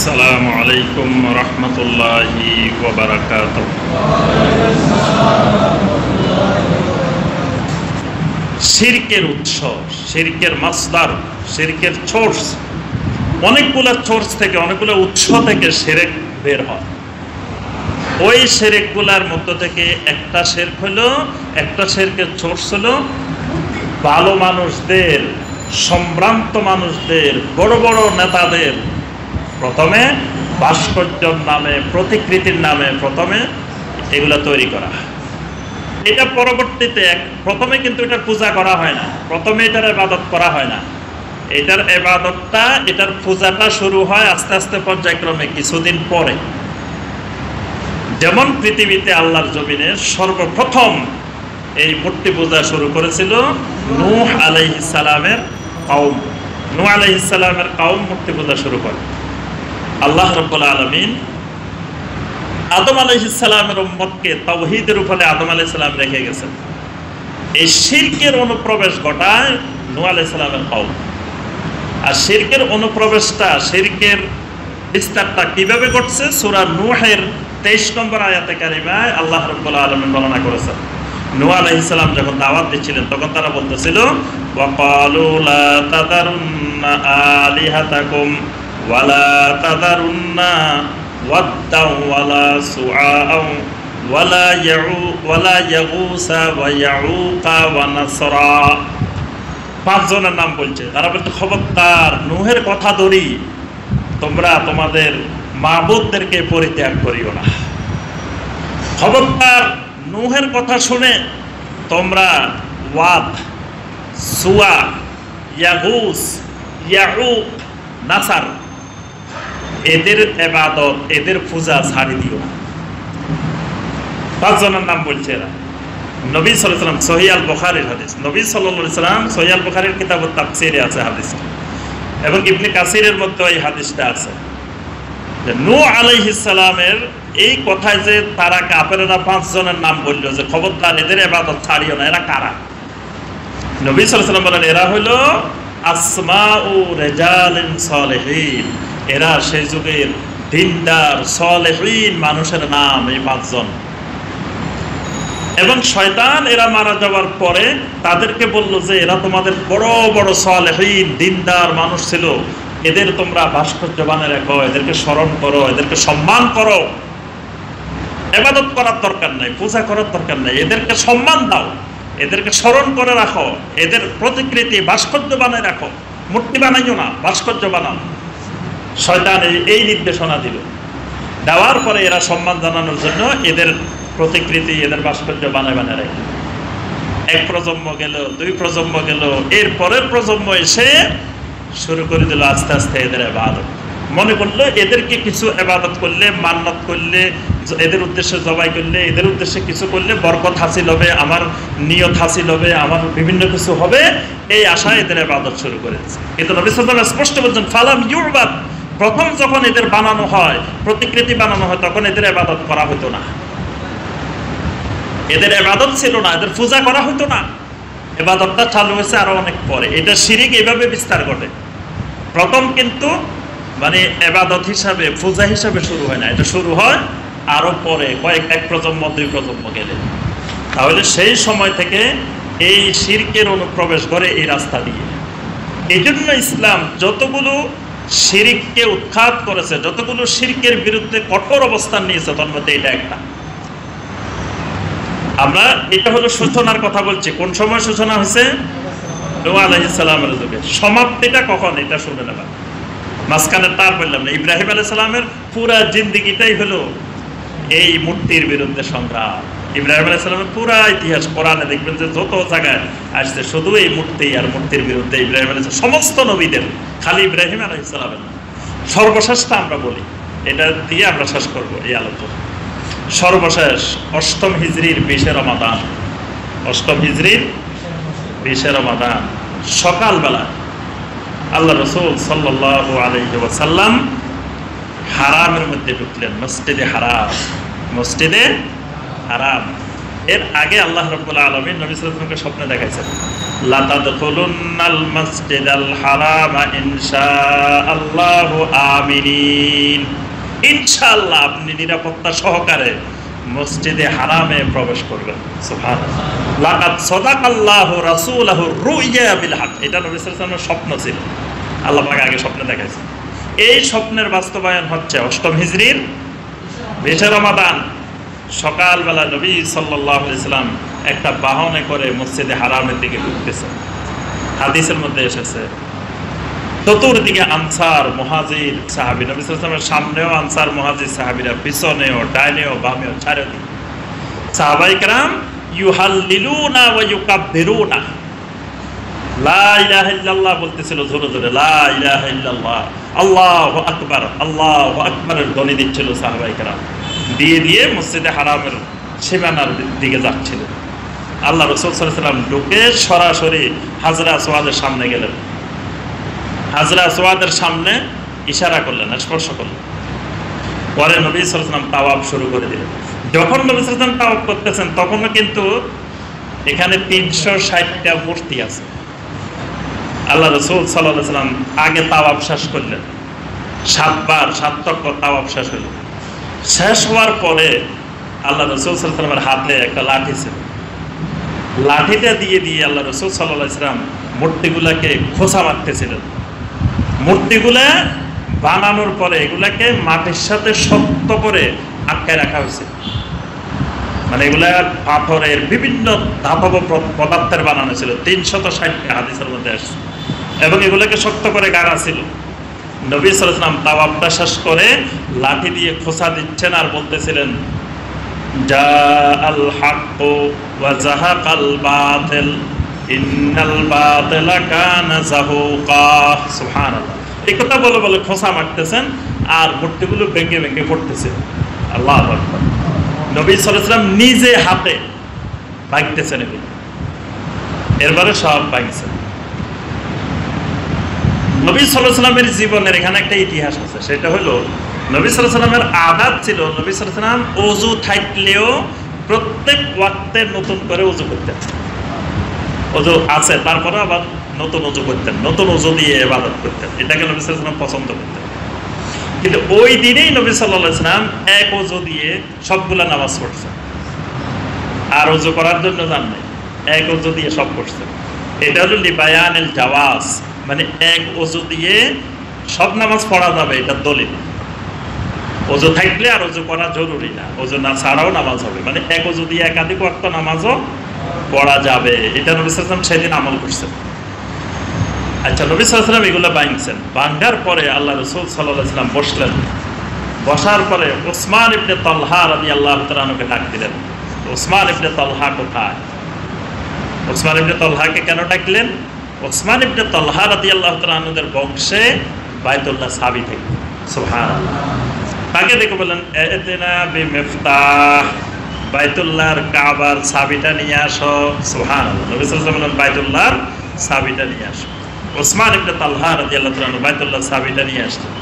আসসালামু আলাইকুম রহমতুল্লাহি ওয়া বারাকাতুহু। শিরকের উৎস, শিরকের মাসদার, শিরকের সোর্স, অনেকগুলো সোর্স থেকে, অনেকগুলো উৎস থেকে শিরক বের হয়। ওই শিরকগুলোর মধ্য থেকে একটা শিরক হলো, একটা শিরকের সোর্স হলো ভালো মানুষদের, সম্ভ্রান্ত মানুষদের, বড় বড় নেতাদের প্রথমে ভাস্কর্যের নামে, প্রতিকৃতির নামে প্রথমে এগুলা তৈরি করা। এটা পরবর্তীতে প্রথমে কিন্তু এটার পূজা করা হয় না, প্রথমে এটার ইবাদত করা হয় না। এটার ইবাদতটা, এটার পূজাটা শুরু হয় আস্তে আস্তে পর্যায়ক্রমে কিছুদিন পরে। যেমন পৃথিবীতে আল্লাহর জমিনে সর্বপ্রথম এই মূর্তি পূজা শুরু করেছিল নূহ আলাইহিস সালামের কওম। নূহ আলাইহিস সালামের কওম মূর্তি পূজা শুরু করে। আল্লাহ রাব্বুল আলামিন আদম আলাইহিস সালামের উম্মতকে তাওহীদের উপরে আদম আলাইহিস সালাম রেখে গেছেন। এই শিরকের অনুপ্রবেশ ঘটায় নূহ আলাইহিস সালামের কওম। আর শিরকের অনুপ্রবেশটা, শিরকের বিস্তারটা কিভাবে ঘটছে সূরা নূহের 23 নম্বর আয়াতে কারিমায় আল্লাহ রাব্বুল আলামিন বর্ণনা করেছেন। নূহ আলাইহিস সালাম যখন দাওয়াত দিচ্ছিলেন তখন তারা বলতেছিল ওয়া ক্বালু লা তাযারুন্না আলিহাতাকুম ওয়ালা তাযারুন্না ওয়াদ্দাও ওয়ালা সুআআও ওয়ালা ইয়াগুসা ওয়া ইয়াউকা ওয়া নাসরা। পাঁচজনের নাম বলছে। তারা বলছে খবরদার, নূহের কথা ধরি, তোমরা তোমাদের মাবুদদেরকে পরিত্যাগ করিও না। খবরদার, নূহের কথা শুনে তোমরা ওয়াদ, সুয়া, ইয়াগুস, ইয়াউক, নাসার এদের ইবাদত, এদের পূজা ছাড়ি দিও না। পাঁচজনের নাম বলছে এরা। নবী সাল্লাল্লাহু আলাইহি ওয়াসাল্লাম, সহিহ আল বুখারীর হাদিস, নবী সাল্লাল্লাহু আলাইহি ওয়াসাল্লাম সহিহ আল বুখারীর কিতাবুত তাফসীরে আছে হাদিসটা, এবং ইবনে কাসিরের মধ্যে এই হাদিসটা আছে যে নূহ আলাইহিস সালামের এই কথায় যে তারা কাফেররা পাঁচজনের নাম বলল যে খবরদার এদের ইবাদত ছাড়িও না। এরা কারা? নবী সাল্লাল্লাহু আলাইহি ওয়াসাল্লাম বলেন এরা হলো আসমাউ রিজালিন সালেহিন। এরা সেই যুগের দিনদার সালেহিন মানুষের নাম, এই পাঁচজন। এবং শয়তান এরা মারা যাওয়ার পরে তাদেরকে বলল যে এরা তোমাদের বড় বড় সালেহিন দিনদার মানুষ ছিল, এদের তোমরা ভাস্কর্য বানিয়ে রাখো, এদেরকে স্মরণ করো, এদেরকে সম্মান করো। ইবাদত করার দরকার নাই, পূজা করার দরকার নাই, এদেরকে সম্মান দাও, এদেরকে স্মরণ করে রাখো, এদের প্রতিকৃতি ভাস্কর্য বানিয়ে রাখো। মূর্তি বানাইও না, ভাস্কর্য বানাও। শয়তান এই নির্দেশনা দিল। দেওয়ার পরে এরা সম্মান জানানোর জন্য এদের প্রতিকৃতি, এদের ভাস্কর্য বানায় রাখে। এক প্রজন্ম গেল, দুই প্রজন্ম গেল, এর পরের প্রজন্ম এসে শুরু করে দিল আস্তে আস্তে এদের ইবাদত। মনে করলো এদেরকে কিছু ইবাদত করলে, মান্নত করলে, এদের উদ্দেশ্যে জবাই করলে, এদের উদ্দেশ্যে কিছু করলে বরকত হাসিল হবে, আমার নিয়ত হাসিল হবে, আমার বিভিন্ন কিছু হবে, এই আশায় এদের ইবাদত শুরু করেছে। কিন্তু নবী সাল্লাল্লাহু আলাইহি ওয়াসাল্লাম স্পষ্ট বলেছেন ফালাম ইউবাদ। প্রথম যখন এদের বানানো হয়, প্রতিকৃতি বানানো হয়, তখন এদের ইবাদত করা হতো না। এদের ইবাদত ছিল না, এদের পূজা করা হতো না। ইবাদতটা চালু হয়েছে আরো অনেক পরে। এটা শিরক এইভাবে বিস্তার ঘটে। প্রথম কিন্তু মানে ইবাদত হিসাবে, পূজা হিসাবে শুরু হয় না, এটা শুরু হয় আরো পরে, এক প্রজন্ম, দুই প্রজন্ম গেলে। তাহলে সেই সময় থেকে এই শিরকের অনুপ্রবেশ করে এই রাস্তা দিয়ে। এই জন্য ইসলাম যতগুলো শিরককে উৎখাত করেছে, যতগুলো শিরকের বিরুদ্ধে কঠোর অবস্থান নিয়েছে, তার মধ্যে এটা একটা। আমরা এটা হলো সূচনার কথা বলছি। কোন সময় সূচনা হয়েছে? নূহ আলাইহিস সালামের যুগে। সমাপ্তিটা কখন? এটা শুনে নেবা। মাঝখানে তার বললাম না, ইব্রাহিম আলাইহিস সালামের পুরা জিন্দেগিটাই হলো এই মূর্তির বিরুদ্ধে সংগ্রাম। ইব্রাহিম আলাইহিস সালামের পুরা ইতিহাস কোরআনে দেখবেন যে যত জায়গায় আসছে শুধু এই মূর্তি আর মূর্তির বিরুদ্ধে। ইব্রাহিম আলাইহিস সালাম, সমস্ত নবীদের, খালি ইব্রাহিম আলাইহিস সালামের না। সর্বশেষটা আমরা বলি, এটা দিয়ে আমরা শেষ করবো এই আলোচনা। সর্বশেষ 8ম হিজরির 20 রমাদান, 8ম হিজরির 20 রমাদান সকালবেলা আল্লাহ রাসূল সাল্লাল্লাহু আলাইহি ওয়াসাল্লাম হারামের মধ্যে ঢুকলেন, মসজিদে হারাম, মসজিদে হারাম। এর আগে আল্লাহ রাব্বুল আলামিন নবী সাল্লাল্লাহু আলাইহি ওয়াসাল্লামকে স্বপ্নে দেখাইছেন লাতাদখুলুন্নাল মাসজিদাল হারামা ইনশাআল্লাহু আমিনিন, ইনশাআল্লাহ আপনি নিরাপত্তা সহকারে মসজিদে হারামে প্রবেশ করবেন। সুবহানাল্লাহ। লাকাদ সাদাকাল্লাহু রাসূলাহু রুইয়া বিল হক, এটা নবী সাল্লাল্লাহু আলাইহি ওয়াসাল্লামের স্বপ্ন ছিল, আল্লাহ পাক আগে স্বপ্নে দেখাইছে। এই স্বপ্নের বাস্তবায়ন হচ্ছে ৮ম হিজরির ২০ রমাদান সকালবেলা নবী সাল্লাল্লাহু আলাইহি সাল্লাম একটা বাহনে করে মসজিদে হারামের দিকে ঢুকতেছে। হাদিসের মধ্যে এসেছে চতুর্দিকে আনসার মুহাজির সাহাবী, নবী সাল্লাল্লাহু আলাইহি ওয়াসাল্লামের সামনেও আনসার মুহাজির সাহাবীরা, পিছনেও ডাইনেও বামেও চারিদিকে সাহাবায়ে কেরাম ইউহাল্লিলুনা ওয়া ইউকাব্বিরুনা, লা ইলাহা ইল্লাল্লাহ বলতেছিল জোরে জোরে, লা ইলাহা ইল্লাল্লাহ, আল্লাহু আকবার, আল্লাহু আকবারের ধ্বনি দিচ্ছিল সাহাবায়ে কেরাম, দিয়ে দিয়ে মসজিদে হারামের সীমানার দিকে যাচ্ছিল। আল্লাহ রাসূল সাল্লাল্লাহু আলাইহি ওয়াসাল্লাম ঢুকে সরাসরি হাজরা আসওয়াদের সামনে গেলেন, হাজরা আসওয়াদের সামনে ইশারা করলেন, স্পর্শ করলেন। পরে নবী সাল্লাল্লাহু আলাইহি ওয়াসাল্লাম তাওয়াফ শুরু করে দিলেন। যখন নবী সাল্লাল্লাহু আলাইহি ওয়াসাল্লাম তাওয়াফ করতেছেন তখনও কিন্তু এখানে ৩৬০টা মূর্তি আছে। আল্লাহ রাসূল সাল্লাল্লাহু আলাইহি ওয়াসাল্লাম আগে তাওয়াফ শেষ করলেন, ৭ বার ৭ চক্কর তাওয়াফ শেষ হলো। শেষ হওয়ার পরে আল্লাহ রাসূল সাল্লাল্লাহু আলাইহি ওয়াসাল্লামের হাতে একটা লাঠি ছিল, লাঠিটা দিয়ে দিয়ে আল্লাহ রাসূল সাল্লাল্লাহু আলাইহি ওয়াসাল্লাম মূর্তিগুলাকে খোঁচা মারতেছিলেন। মূর্তিগুলা বানানোর পরে এগুলাকে মাটির সাথে শক্ত করে আটকায় রাখা হয়েছে, মানে এগুলা পাথরের বিভিন্ন ধাতব পদার্থের বানানো ছিল। ৩৬০টা হাদিসের মধ্যে আসছে, এবং এগুলাকে শক্ত করে গাড়া ছিল। নবী সাল্লাল্লাহু আলাইহি ওয়াসাল্লাম তাওয়াফটা শেষ করে লাঠি দিয়ে খোঁচা দিচ্ছেন আর বলতেছিলেন, জাআল হাক্কু ওয়া যাহাকাল বাতিল ইন্নাল বাতিলা কানা যাহুকা। সুবহানাল্লাহ। এই কথা বলে বলে খোঁচা মারতেছেন আর মূর্তিগুলো ভেঙে ভেঙে পড়তেছে। আল্লাহু আকবার। নবী সাল্লাল্লাহু আলাইহি ওয়াসাল্লাম নিজে হাতে ভাঙতেছেন এগুলো, এরপরে সব ভাঙছেন। নবী সাল্লাল্লাহু আলাইহি ওয়াসাল্লামের জীবনের এখানে একটা ইতিহাস আছে, সেটা হলো নবী সাল্লাল্লাহু আলাইহি ওয়াসাল্লামের আদত ছিল, নবী সাল্লাল্লাহু আলাইহি ওয়াসাল্লাম ওযু থাকলেও প্রত্যেক ওয়াক্তে নতুন করে ওযু করতেন। ওযু আছে তারপরে আবার নতুন ওযু করতেন, নতুন ওযু দিয়ে ইবাদত করতেন, এটাকে নবী সাল্লাল্লাহু আলাইহি ওয়াসাল্লাম পছন্দ করতেন। কিন্তু ওই দিনেই নবী সাল্লাল্লাহু আলাইহি ওয়াসাল্লাম এক ওযু দিয়ে সবগুলা নামাজ পড়ছেন, আর ওযু করার জন্য যান নাই, এক ওযু দিয়ে সব পড়ছেন। এটা হলো লিবায়ানিল জাওয়াজ, মানে এক ওযু দিয়ে সব নামাজ পড়া যাবে, এটা দলিল। ওযু থাকলে আর ওযু করা জরুরি না, ওযু না ছাড়াও নামাজ হবে, মানে এক ওযু দিয়ে একাধিক ওয়াক্ত নামাজও পড়া যাবে। এটা নবী সাল্লাল্লাহু আলাইহি ওয়াসাল্লাম সেদিন আমল করছেন। আচ্ছা, নবী সাল্লাল্লাহু আলাইহি ওয়াসাল্লাম এগুলো ভাঙছেন। ভাঙার পরে আল্লাহ রাসূল সাল্লাল্লাহু আলাইহি ওয়াসাল্লাম বসলেন। বসার পরে ওসমান ইবনে তালহা রাদিয়াল্লাহু তাআলা আনহুকে ডাক দিলেন। ওসমান ইবনে তালহা কোথায়? ওসমান ইবনে তালহাকে কেন ডাকলেন? ওসমান ইবনে তালহা রাদিয়াল্লাহু তাআলা আনহুদের বংশে বাইতুল্লাহ চাবি থাকে। সুবহানাল্লাহ। তাকে দেখে বললেন, এতিনা বিমিফতাহ, বাইতুল্লাহর কাবার চাবিটা নিয়ে আসো। সুবহানাল্লাহ। নবী সাল্লাল্লাহু আলাইহি ওয়াসাল্লাম বললেন, বাইতুল্লাহর চাবিটা নিয়ে আসো। ওসমান ইবনে তালহা রাদিয়াল্লাহু তাআলা আনহু বাইতুল্লাহর চাবিটা নিয়ে আসলেন।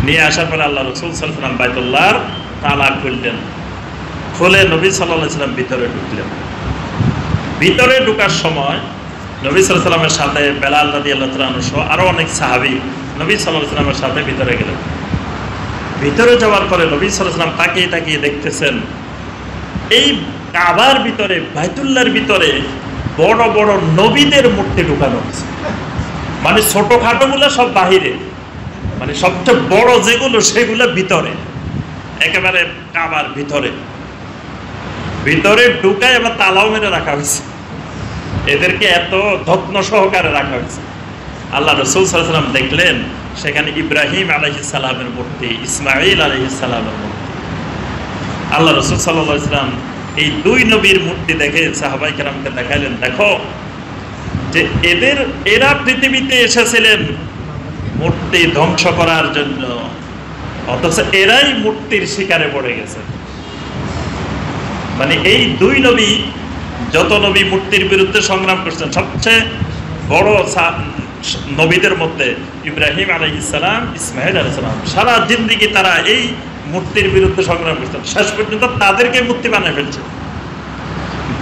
নিয়ে আসার পরে আল্লাহ রাসূল সাল্লাল্লাহু আলাইহি ওয়াসাল্লাম বাইতুল্লাহর তালা খুললেন। খুলে নবী সাল্লাল্লাহু আলাইহি ওয়াসাল্লাম ভিতরে ঢুকলেন। ভিতরে ঢোকার সময় নবী সাল্লাল্লাহু আলাইহি ওয়াসাল্লামের সাথে বেলাল রাদিয়াল্লাহু তাআলা আনহু সহ আরো অনেক সাহাবী নবী সাল্লাল্লাহু আলাইহি ওয়াসাল্লামের সাথে ভিতরে গেলেন। ভিতরে যাওয়ার পরে নবী সাল্লাল্লাহু আলাইহি ওয়াসাল্লাম তাকিয়ে তাকিয়ে দেখতেছেন, এই কাবার ভিতরে, বাইতুল্লাহর ভিতরে বড় বড় নবীদের মূর্তি ঢুকানো আছে। মানে ছোটখাটোগুলো সব বাহিরে, মানে সবচেয়ে বড় যেগুলো সেগুলো ভিতরে, একেবারে কাবার ভিতরে। ভিতরে ঢুকায় আবার তালাও মেরে রাখা হয়েছে, এদেরকে এত যত্ন সহকারে রাখা হয়েছে। আল্লাহ রাসূল সাল্লাল্লাহু আলাইহি ওয়াসাল্লাম দেখলেন সেখানে ইব্রাহিম আলাইহিস সালামের মূর্তি, ইসমাঈল আলাইহিস সালামের মূর্তি। আল্লাহ রাসূল সাল্লাল্লাহু আলাইহি ওয়াসাল্লাম এই দুই নবীর মূর্তি দেখে সাহাবায়ে কেরামকে দেখাইলেন, দেখো যে এরা পৃথিবীতে এসেছিলেন মূর্তি ধ্বংস করার জন্য, অথচ এরাই মূর্তির শিকারে পড়ে গেছে। মানে এই দুই নবী, যত নবী মূর্তির বিরুদ্ধে সংগ্রাম করছেন, সবচেয়ে বড় নবীদের মধ্যে ইব্রাহিম আলাইহিস সালাম, ইসমাঈল আলাইহিস সালাম, সারা জিন্দেগি তারা এই মূর্তির বিরুদ্ধে সংগ্রাম করছেন, শেষ পর্যন্ত তাদেরকে মূর্তি বানিয়ে ফেলছে।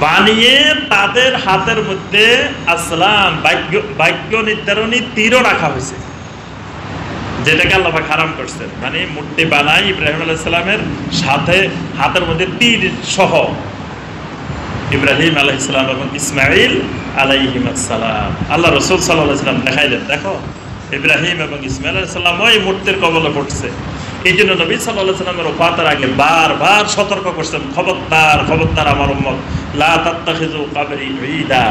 বানিয়ে তাদের হাতের মধ্যে আসলাম বাক্য নির্ধারণী তীরও রাখা হয়েছে, যেটাকে আল্লাহ পাক হারাম করছেন। মানে মূর্তি বানাই ইব্রাহিম আলাইহিস সালামের সাথে হাতের মধ্যে তীর সহ ইব্রাহিম আলাইহিস সালাম এবং ইসমাইল আলাইহিস সালাম আল্লাহ রাসূল সাল্লাল্লাহু আলাইহি ওয়াসাল্লাম দেখাইলেন, দেখো ইব্রাহিম এবং ইসমাইল আলাইহিস সালাম ওই মূর্তির কবলে পড়ছে। এই জন্য নবী সাল্লাল্লাহু আলাইহি ওয়াসাল্লামের ওফাতের আগে বারবার সতর্ক করছেন, খবরদার খবরদার আমার উম্মত, লা তাত্তাখিযু কবরি ঈদা,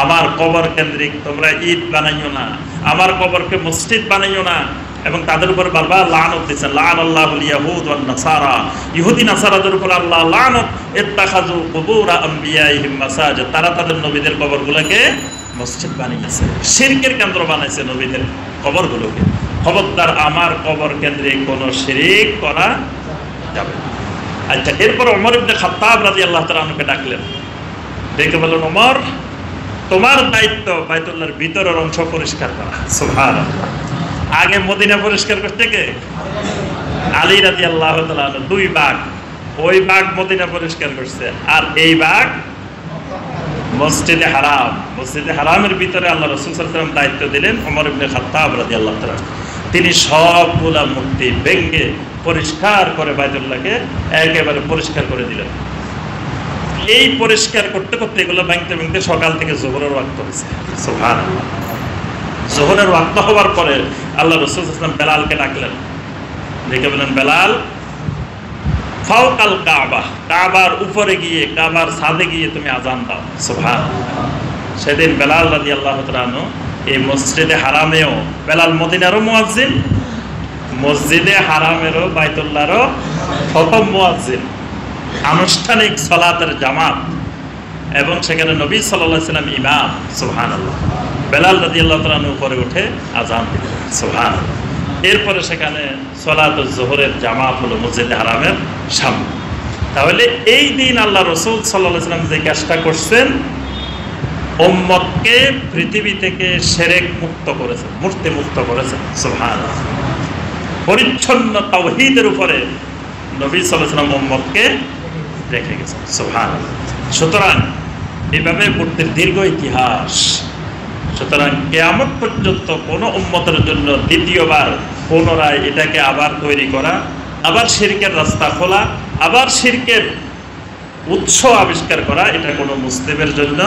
আমার কবর কেন্দ্রিক তোমরা ঈদ বানাইও না, আমার কবরকে মসজিদ বানাইও না। এবং তাদের উপর বারবার লানত দিয়েছেন, লানাল্লাহুল ইয়াহুদ ওয়ান নাসারা, ইহুদি নাসারাদের উপর আল্লাহ লানত, ইত্তাখাযু কুবুর আমবিয়াইহিম মাসাজিদ, তারা তাদের নবীদের কবরগুলোকে মসজিদ বানিয়েছে, শিরকের কেন্দ্র বানাইছে নবীদের কবরগুলোকে। খবরদার আমার কবর কেন্দ্রে কোনো শিরক করা যাবে না। আচ্ছা, এরপর ওমর ইবনে খাত্তাব রাদিয়াল্লাহু তাআলা আনহুকে ডাকলেন, ডেকে বললেন, ওমর তোমার দায়িত্ব বাইতুল্লাহর ভিতরের অংশ পরিষ্কার করা। সুবহানাল্লাহ। আগে মদিনা পরিষ্কার করতে কে? আলী রাদিয়াল্লাহু তাআলা আনহু। 2 ভাগ, ওই ভাগ মদিনা পরিষ্কার করছে, আর এই ভাগ মসজিদে হারাম। মসজিদে হারামের ভিতরে আল্লাহ রাসূল সাল্লাল্লাহু আলাইহি ওয়াসাল্লাম দায়িত্ব দিলেন ওমর ইবনে খাত্তাব রাদিয়াল্লাহু তাআলা। তিনি সবগুলা মূর্তি ভেঙে পরিষ্কার করে বাইতুল্লাহকে একেবারে পরিষ্কার করে দিলেন। এই পরিষ্কার করতে করতে এগুলো ভাঙতে ভাঙতে সকাল থেকে যোহরের ওয়াক্ত হয়েছে। সুবহানাল্লাহ। যোহরের ওয়াক্ত হওয়ার পরে আল্লাহ রাসূল সাল্লাল্লাহু আলাইহি ওয়াসাল্লাম বেলালকে ডাকলেন, ডেকে বললেন, বেলাল ফাওকাল কাবা, কাবার উপরে গিয়ে কাবার ছাদে গিয়ে তুমি আযান দাও। সুবহানাল্লাহ। সেদিন বেলাল রাদিয়াল্লাহু তাআলা আনহু এই মসজিদে হারামেও, বেলাল মদিনারও মুয়াজ্জিন, মসজিদে হারামেরও বাইতুল্লাহরও প্রথম মুয়াজ্জিন, আনুষ্ঠানিক সালাতের জামাত, এবং সেখানে নবী সাল্লাল্লাহু আলাইহি ওয়াসাল্লাম ইমাম। সুবহানাল্লাহ। বেলাল রাদিয়াল্লাহু তাআলা আনহু উপরে উঠে আযান দিলেন। সুবহানাল্লাহ। এরপরে সেখানে সালাতুল যোহরের জামাত হলো মসজিদে হারামের সামনে। তাহলে এই দিন আল্লাহ রাসূল সাল্লাল্লাহু আলাইহি ওয়াসাল্লাম যে কাজটা করছেন, উম্মতকে পৃথিবী থেকে শিরক মুক্ত করেছেন, মূর্তি মুক্ত করেছেন। সুবহানাল্লাহ। পরিচ্ছন্ন তাওহীদের উপরে নবী সাল্লাল্লাহু আলাইহি ওয়াসাল্লাম উম্মতকে রেখে গেছেন। সুবহানাল্লাহ। সুতরাং এইভাবে মূর্তির দীর্ঘ ইতিহাস। সুতরাং কিয়ামত পর্যন্ত কোনো উম্মতের জন্য দ্বিতীয়বার পুনরায় এটাকে আবার তৈরি করা, আবার শিরকের রাস্তা খোলা, আবার শিরকের উৎস আবিষ্কার করা, এটা কোনো মুসলিমের জন্য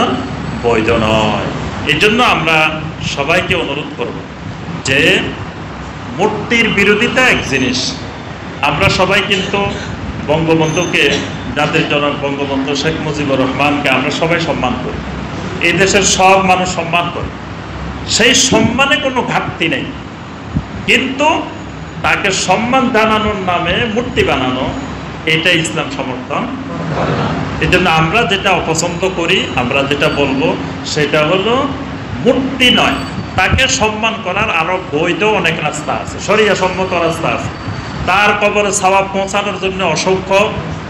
বৈধ নয়। এই জন্য আমরা সবাইকে অনুরোধ করব যে মূর্তির বিরোধিতা এক জিনিস। আমরা সবাই কিন্তু বঙ্গবন্ধুকে, জাতির জনক বঙ্গবন্ধু শেখ মুজিবুর রহমানকে আমরা সবাই সম্মান করি, এই দেশের সব মানুষ সম্মান করে, সেই সম্মানে কোনো ঘাটতি নেই। কিন্তু তাকে সম্মান জানানোর নামে মূর্তি বানানো, এটা ইসলাম সমর্থন করে না। এই জন্য আমরা যেটা অপছন্দ করি, আমরা যেটা বলবো সেটা হলো মূর্তি নয়, তাকে সম্মান করার আরো বৈধ অনেক রাস্তা আছে, শরিয়া সম্মত রাস্তা আছে। তার কবরে সওয়াব পৌঁছানোর জন্য অসংখ্য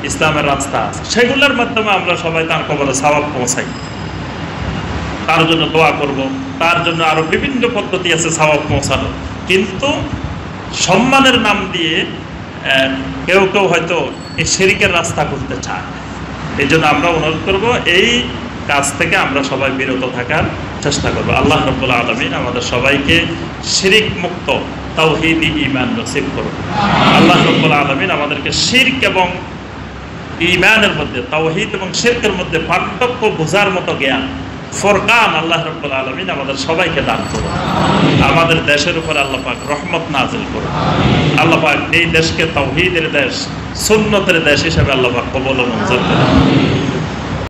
ইসলামের রাস্তা আছে, সেগুলোর মাধ্যমে আমরা সবাই তার কবরে সওয়াব পৌঁছাই, তার জন্য দোয়া করব, তার জন্য আরো বিভিন্ন পদ্ধতি আছে সওয়াব পৌঁছানো। কিন্তু সম্মানের নাম দিয়ে কেউ কেউ হয়তো এই শিরকের রাস্তা করতে চায়। এই জন্য আমরা অনুরোধ করব, এই কাজ থেকে আমরা সবাই বিরত থাকার চেষ্টা করব। আল্লাহ রাব্বুল আলামিন আমাদের সবাইকে শিরক মুক্ত তাওহীদি ঈমান নসিব করুন। আল্লাহ রাব্বুল আলামিন আমাদেরকে শিরক এবং ঈমানের মধ্যে, তাওহীদ এবং শিরকের মধ্যে পার্থক্য বোঝার মতো জ্ঞান, ফরকান আল্লাহ রাব্বুল আলামিন আমাদের সবাইকে দান করুন। আমাদের দেশের উপর আল্লাহ পাক রহমত নাজিল করুন। আল্লাহ পাক এই দেশকে তাওহীদের দেশ, সুন্নতের দেশ হিসেবে আল্লাহ পাক কবুল ও মঞ্জুর করুন।